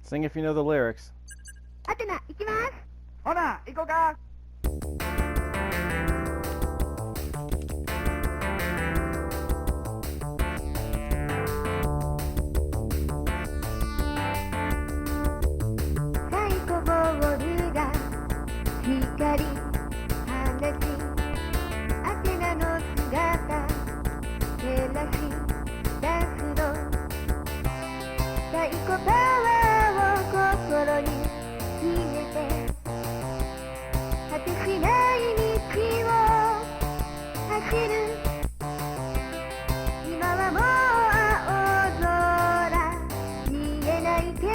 Sing if you know the lyrics. はてな、行きます。ほな、行こうか。サイコボールが光放ち、アテナの姿照らし出すの。サイコパワーを心に秘めて、果てしない道を走る。今はもう青空見えないけど、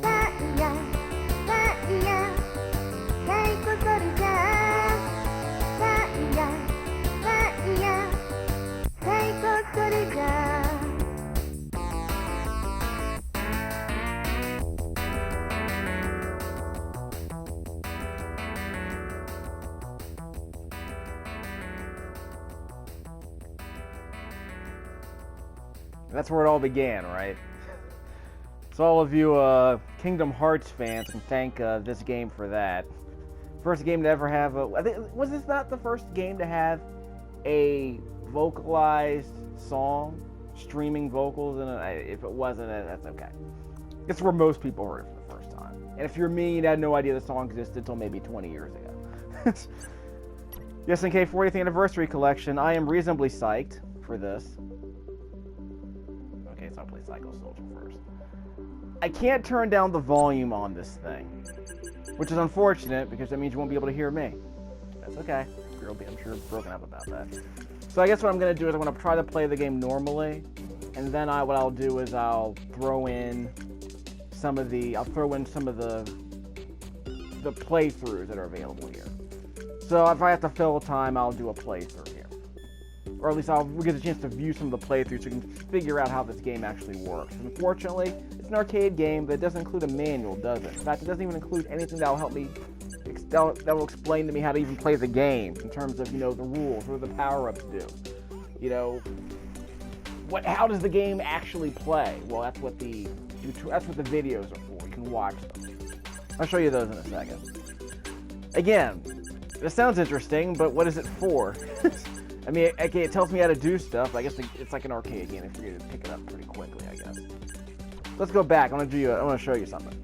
ファイヤーファイヤーサイコソルジャー、ファイヤーファイヤーサイコソルジャー。That's where it all began, right? So all of you Kingdom Hearts fans can thank this game for that. First game to ever have a... was this not the first game to have a vocalized song? Streaming vocals in it? If it wasn't, that's okay. It's where most people heard it for the first time. And if you're me, you had no idea the song existed until maybe 20 years ago. The SNK 40th Anniversary Collection. I am reasonably psyched for this. Okay, so I'll play Psycho Soldier first. I can't turn down the volume on this thing, which is unfortunate because that means you won't be able to hear me. That's okay. You'll be, I'm sure, broken up about that. So I guess what I'm going to do is I'm going to try to play the game normally, and then what I'll do is I'll throw in some of the playthroughs that are available here. So if I have to fill time, I'll do a playthrough here. Or at least I'll get a chance to view some of the playthroughs so you can figure out how this game actually works. Unfortunately, it's an arcade game, but it doesn't include a manual, does it? In fact, it doesn't even include anything that will help me, that will explain to me how to even play the game in terms of, you know, the rules, what do the power-ups do. You know, how does the game actually play? Well, that's what the videos are for. You can watch them. I'll show you those in a second. Again, this sounds interesting, but what is it for? I mean, okay, it tells me how to do stuff. I guess it's like an arcade game. I figured to pick it up pretty quickly, I guess. Let's go back. I want to show you something.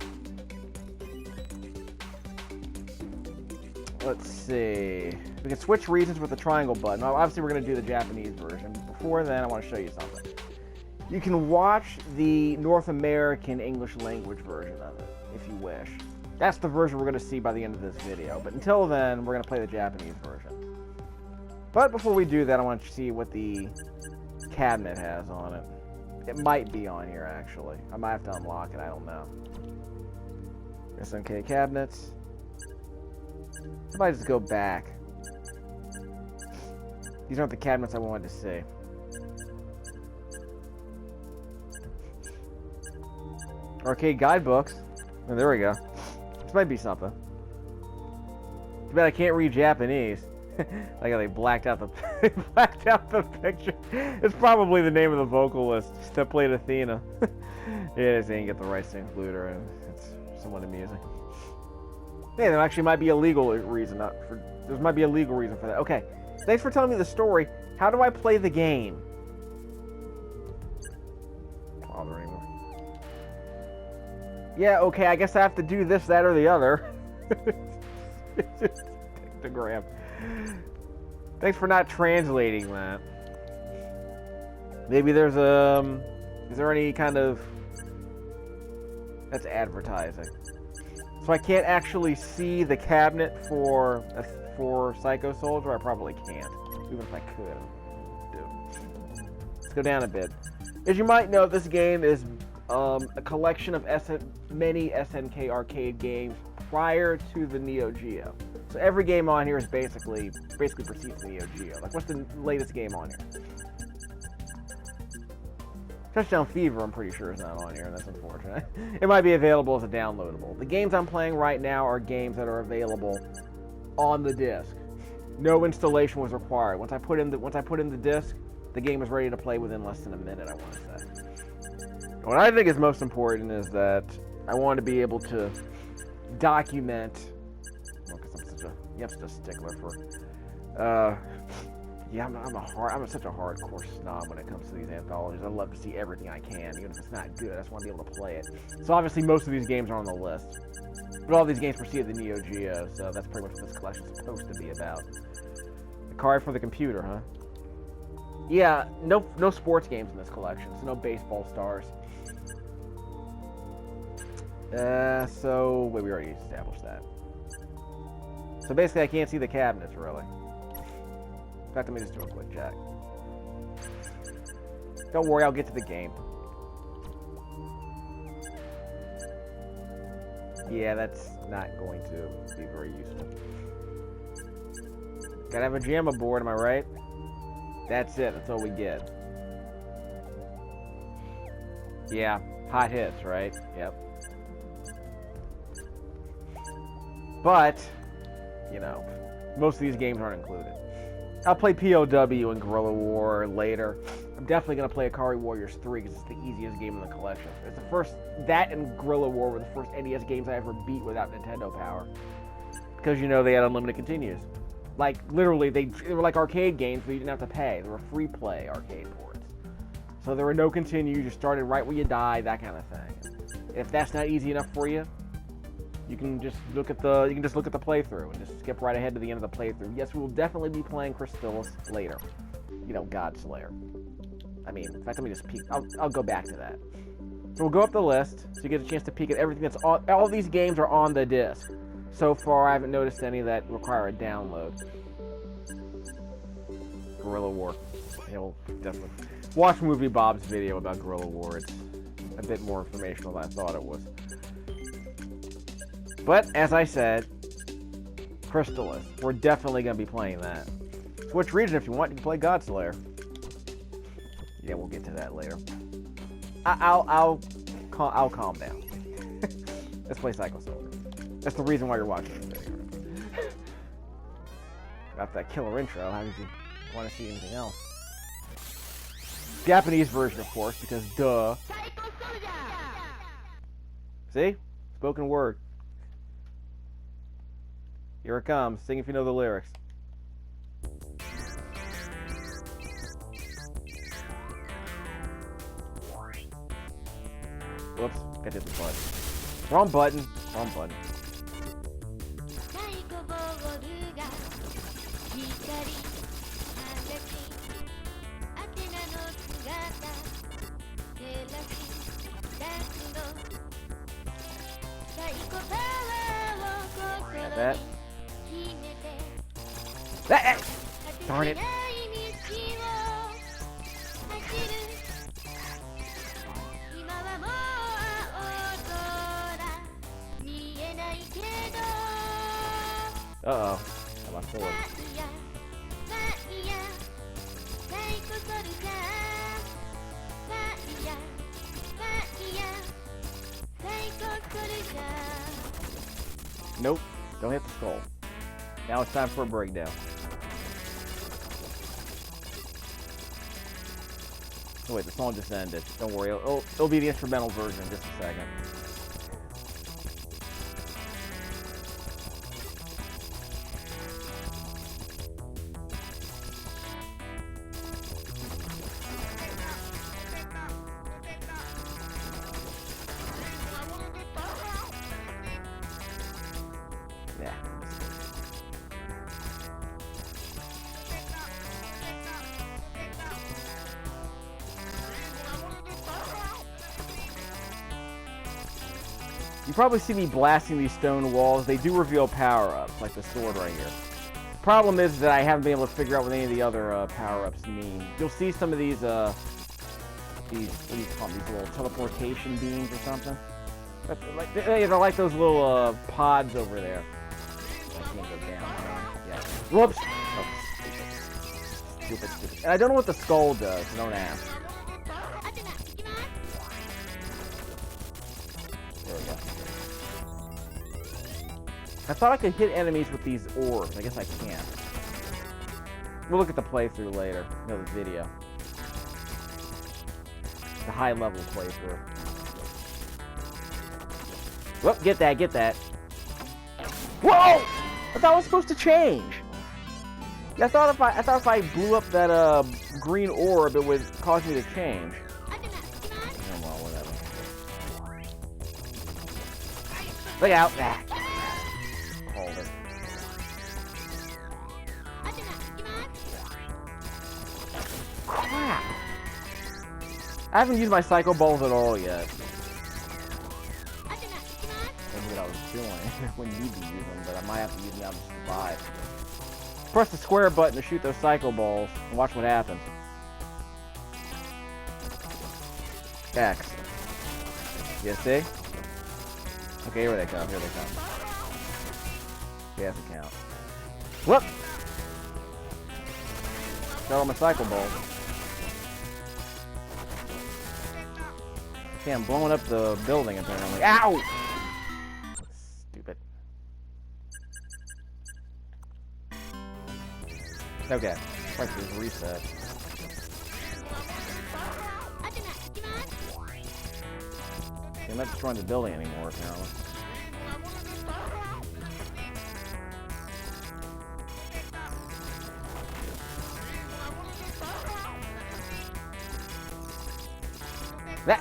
Let's see. We can switch regions with the triangle button. Obviously, we're going to do the Japanese version. Before then, I want to show you something. You can watch the North American English language version of it, if you wish. That's the version we're going to see by the end of this video. But until then, we're going to play the Japanese version. But before we do that, I want to see what the cabinet has on it. It might be on here, actually. I might have to unlock it, I don't know. SNK cabinets. I might just go back. These aren't the cabinets I wanted to see. Arcade guidebooks. Oh, there we go. This might be something. Too bad I can't read Japanese. Like how they blacked out the picture. It's probably the name of the vocalist that played Athena. Yeah, they didn't get the rights to include her, and it's somewhat amusing. Yeah, there actually might be a legal reason. There might be a legal reason for that. Okay, thanks for telling me the story. How do I play the game? Bother anymore. Yeah, okay, I guess I have to do this, that, or the other. Pictogram. Thanks for not translating that. Maybe there's is there any kind of... That's advertising. So I can't actually see the cabinet for Psycho Soldier? I probably can't. Even if I could. Let's go down a bit. As you might know, this game is a collection of many SNK arcade games prior to the Neo Geo. So every game on here is basically precedes Neo Geo. Like, what's the latest game on here? Touchdown Fever, I'm pretty sure, is not on here, and that's unfortunate. It might be available as a downloadable. The games I'm playing right now are games that are available on the disc. No installation was required. Once I put in the disc, the game is ready to play within less than a minute, I want to say. What I think is most important is that I want to be able to document. Well, because I'm such a stickler for. Yeah, I'm such a hardcore snob when it comes to these anthologies. I love to see everything I can, even if it's not good. I just want to be able to play it. So obviously, most of these games are on the list, but all these games preceded the Neo Geo, so that's pretty much what this collection is supposed to be about. A card for the computer, huh? Yeah, no sports games in this collection, so no baseball stars. So wait, we already established that. So basically, I can't see the cabinets really. In fact, let me just do a quick check. Don't worry, I'll get to the game. Yeah, that's not going to be very useful. Gotta have a JAMA board, am I right? That's it, that's all we get. Yeah, hot hits, right? Yep. But, you know, most of these games aren't included. I'll play POW and Guerrilla War later. I'm definitely going to play Akari Warriors 3 because it's the easiest game in the collection. It's the first, that and Guerrilla War were the first NES games I ever beat without Nintendo power. Because, you know, they had unlimited continues. Like, literally, they were like arcade games, but you didn't have to pay. They were free play arcade ports. So there were no continues, you started right where you died, that kind of thing. If that's not easy enough for you, you can just look at the playthrough and just skip right ahead to the end of the playthrough. Yes, we will definitely be playing Crystallis later. You know, Godslayer. I mean, in fact, let me just peek. I'll go back to that. So we'll go up the list, so you get a chance to peek at everything that's on. All these games are on the disc. So far, I haven't noticed any that require a download. Guerrilla War. Yeah, we'll definitely watch Movie Bob's video about Guerrilla War. It's a bit more informational than I thought it was. But, as I said, Crystallis. We're definitely going to be playing that. Switch region if you want. You can play Godslayer. Yeah, we'll get to that later. I'll calm down. Let's play Psycho Soldier. That's the reason why you're watching this video. Got that killer intro. How did you want to see anything else? Japanese version, of course, because duh. See? Spoken word. Here it comes. Sing if you know the lyrics. Whoops. I did the button. Wrong button. Wrong button. Got that. Darn it. Uh-oh. Got my sword. Nope. Don't hit the skull. Now it's time for a breakdown. Oh wait, the song just ended. Don't worry, it'll be the instrumental version in just a second. Yeah. You probably see me blasting these stone walls. They do reveal power-ups, like the sword right here. Problem is that I haven't been able to figure out what any of the other power-ups mean. You'll see some of these, what do you call them? These little teleportation beams or something. They're like those little pods over there. I can't go down. Yeah. Whoops! Oh, stupid. And I don't know what the skull does, so don't ask. There we go. I thought I could hit enemies with these orbs. I guess I can't. We'll look at the playthrough later. No, the video. the high level playthrough. Whoop, get that, get that. Whoa! I thought it was supposed to change. Yeah, I thought if I blew up that green orb, it would cause me to change. Oh, well, whatever. Look out! Ah. Hold it. Crap! I haven't used my Psycho Balls at all yet. That's what I was doing. Wouldn't need to use them, but I might have to use them now to survive. Press the square button to shoot those Psycho Balls, and watch what happens. X. You see? Okay, here they come, here they come. Yeah, that's a count. Whoop! Got all my Psycho Balls. Okay, I'm blowing up the building apparently. Ow! Stupid. Okay, like this reset. I'm not destroying the building anymore, apparently. That.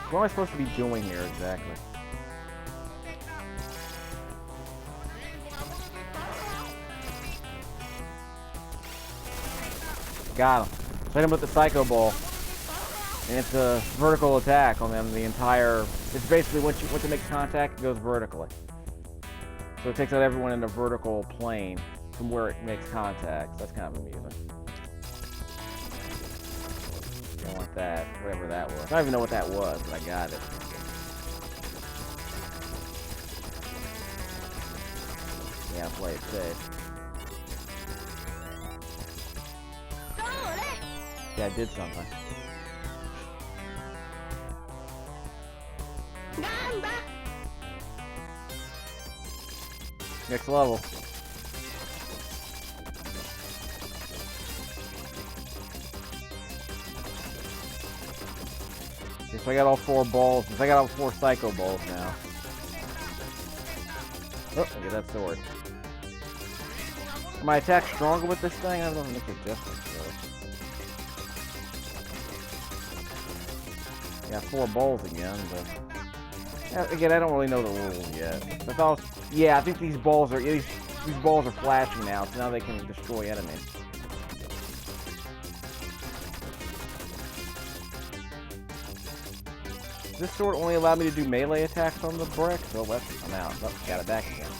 What am I supposed to be doing here exactly? Got him. Hit him with the Psycho Ball. And it's a vertical attack on them. The entire... It's basically once it makes contact, it goes vertically. So it takes out everyone in the vertical plane from where it makes contact. So that's kind of amusing. Don't want that. Whatever that was. I don't even know what that was, but I got it. Yeah, play it safe. Yeah, I did something. Next level. Okay, so I got all 4 balls. I got all 4 Psycho Balls now. Oh, okay, that sword. Are my attacks stronger with this thing? I don't know if it makes a difference, really. Yeah, 4 balls again, but... Yeah, again, I don't really know the rules yet. I thought... Yeah, I think these balls are flashing now, so now they can destroy enemies. Does this sword only allow me to do melee attacks on the bricks? Oh, I'm out. Oh, got it back again.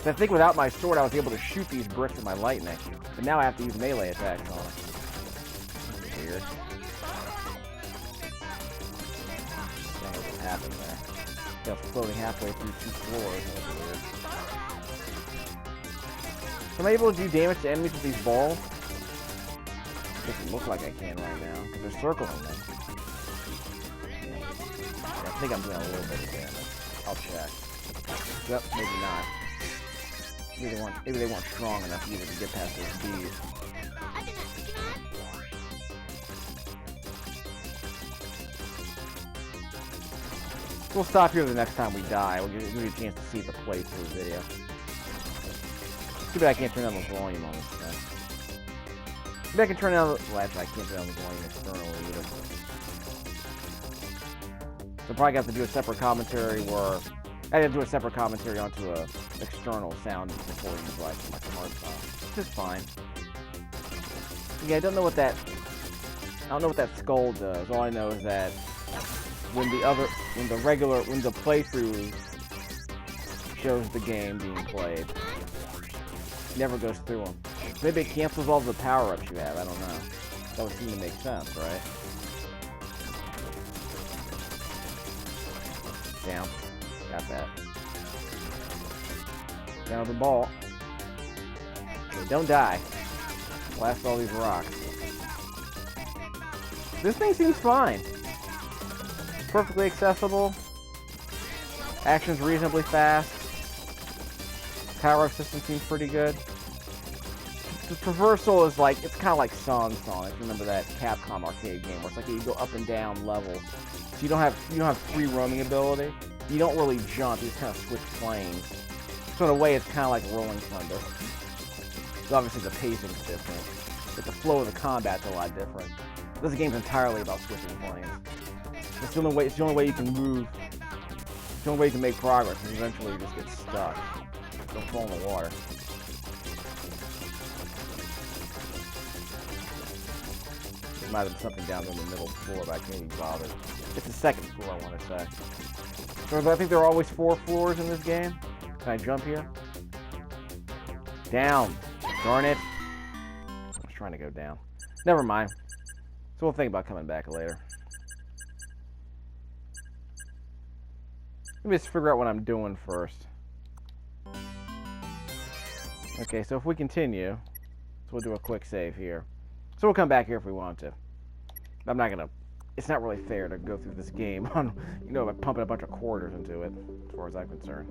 So I think without my sword, I was able to shoot these bricks with my lightning. But now I have to use melee attacks on them. That's weird. I don't know what happened there. I was floating halfway through 2 floors. That's weird. So am I able to do damage to enemies with these balls? It doesn't look like I can right now, because they're circling them. Yeah, I think I'm doing a little bit of damage. I'll check. Yep, maybe not. Maybe they weren't strong enough either to get past those bees. We'll stop here the next time we die. We'll give you a chance to see the playthrough video. Too bad I can't turn down the volume on this thing. Maybe I can turn down the... Well, actually, I can't turn down the volume externally either. So I'll probably have to do a separate commentary where... I have to do a separate commentary onto a external sound recording device on my smartphone. Which is fine. Yeah, I don't know what that skull does. All I know is that when the playthrough shows the game being played, it never goes through them. Maybe it cancels all the power-ups you have, I don't know. That would seem to make sense, right? Down. Got that. Down the ball. Okay, don't die. Blast all these rocks. This thing seems fine. Perfectly accessible. Action's reasonably fast. Power-up system seems pretty good. the traversal is like, it's kind of like Sonic. Remember that Capcom arcade game where it's like you go up and down levels. So you don't have free roaming ability. You don't really jump. You just kind of switch planes. So in a way, it's kind of like Rolling Thunder. So obviously the pacing's different, but the flow of the combat's a lot different. This game's entirely about switching planes. It's the only way you can move. It's the only way you can make progress, and eventually you just get stuck. Don't fall in the water. There might have been something down there in the middle floor, but I can't even bother. It's the second floor, I want to say. So I think there are always 4 floors in this game. Can I jump here? Down. Darn it. I was trying to go down. Never mind. So we'll think about coming back later. Let me just figure out what I'm doing first. Okay, so if we continue, so we'll do a quick save here. So we'll come back here if we want to. I'm not gonna. It's not really fair to go through this game on, by pumping a bunch of quarters into it, as far as I'm concerned.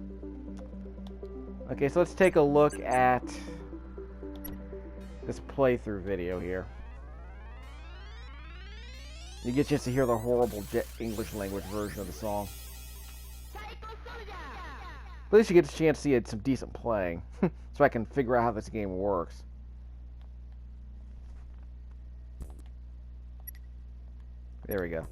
Okay, so let's take a look at this playthrough video here. You get a chance to hear the horrible English language version of the song. At least you get a chance to see some decent playing, so I can figure out how this game works. There we go.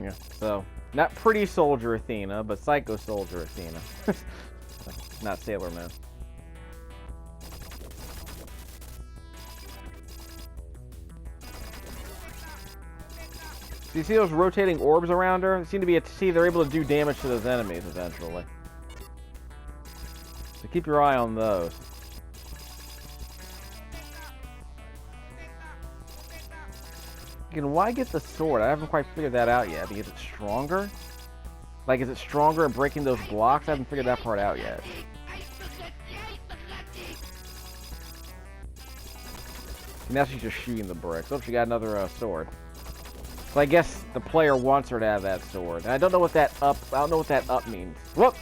Yeah, so, not Pretty Soldier Athena, but Psycho Soldier Athena. Not Sailor Moon. Do you see those rotating orbs around her? They seem to be they're able to do damage to those enemies eventually. So keep your eye on those. Again, why get the sword? I haven't quite figured that out yet. I mean, is it stronger? Like, is it stronger at breaking those blocks? I haven't figured that part out yet. And now she's just shooting the bricks. Oh, she got another sword. So I guess the player wants her to have that sword. And I don't know what that up means. Whoop!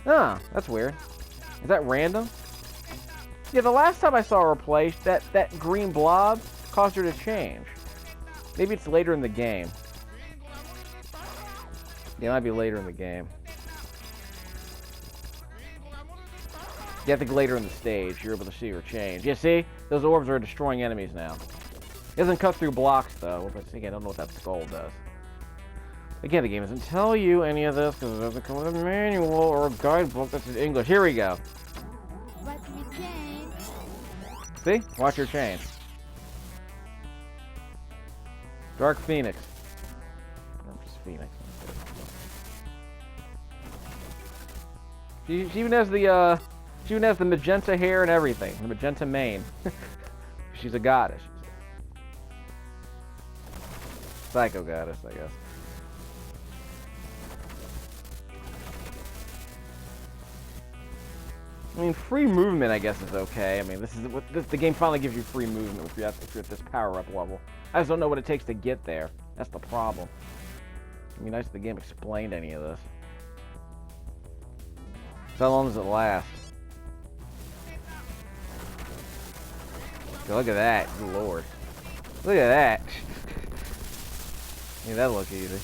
Ah, that's weird. Is that random? Yeah, the last time I saw her play, that green blob caused her to change. Maybe it's later in the game. Yeah, it might be later in the game. Yeah, I think later in the stage, you're able to see her change. Yeah, see? Those orbs are destroying enemies now. It doesn't cut through blocks, though. Again, I don't know what that skull does. Again, the game doesn't tell you any of this because it doesn't come with a manual or a guidebook that's in English. Here we go. See? Watch her change. Dark Phoenix. I'm just Phoenix. She even has the magenta hair and everything. The magenta mane. She's a goddess. Psycho goddess, I guess. I mean, free movement, I guess, is okay. I mean, the game finally gives you free movement if you're at this power-up level. I just don't know what it takes to get there. That's the problem. It'd be nice if the game explained any of this. So how long does it last? Look at that. Good lord. Look at that. Yeah, that'll look easy.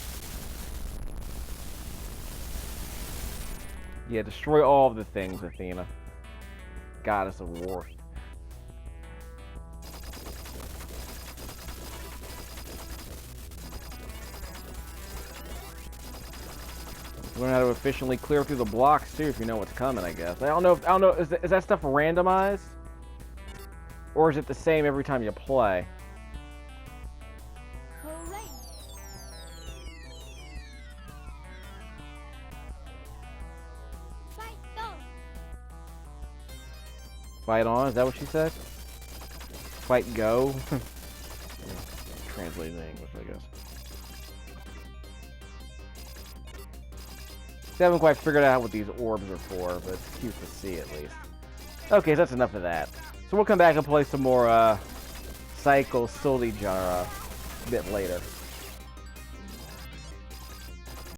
Yeah, destroy all of the things, Athena. Goddess of war. Learn how to efficiently clear through the blocks too, if you know what's coming. I guess. I don't know. Is that stuff randomized, or is it the same every time you play? Fight on? Is that what she said? Fight go? Translated in English, I guess. I haven't quite figured out what these orbs are for, but it's cute to see at least. Okay, so that's enough of that. So we'll come back and play some more Psycho Soldier a bit later.